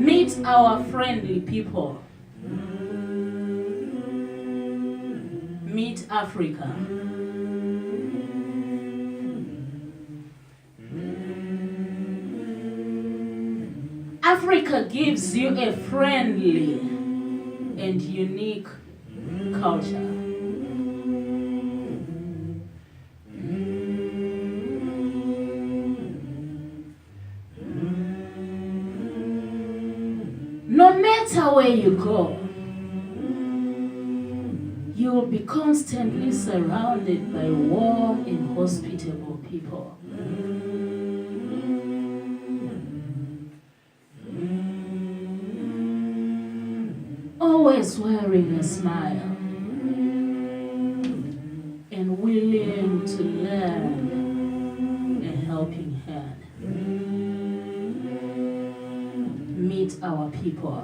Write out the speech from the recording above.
Meet our friendly people. Meet Africa. Africa gives you a friendly and unique culture. No matter where you go, you will be constantly surrounded by warm and hospitable people. Always wearing a smile and willing to lend a helping hand. Meet our people.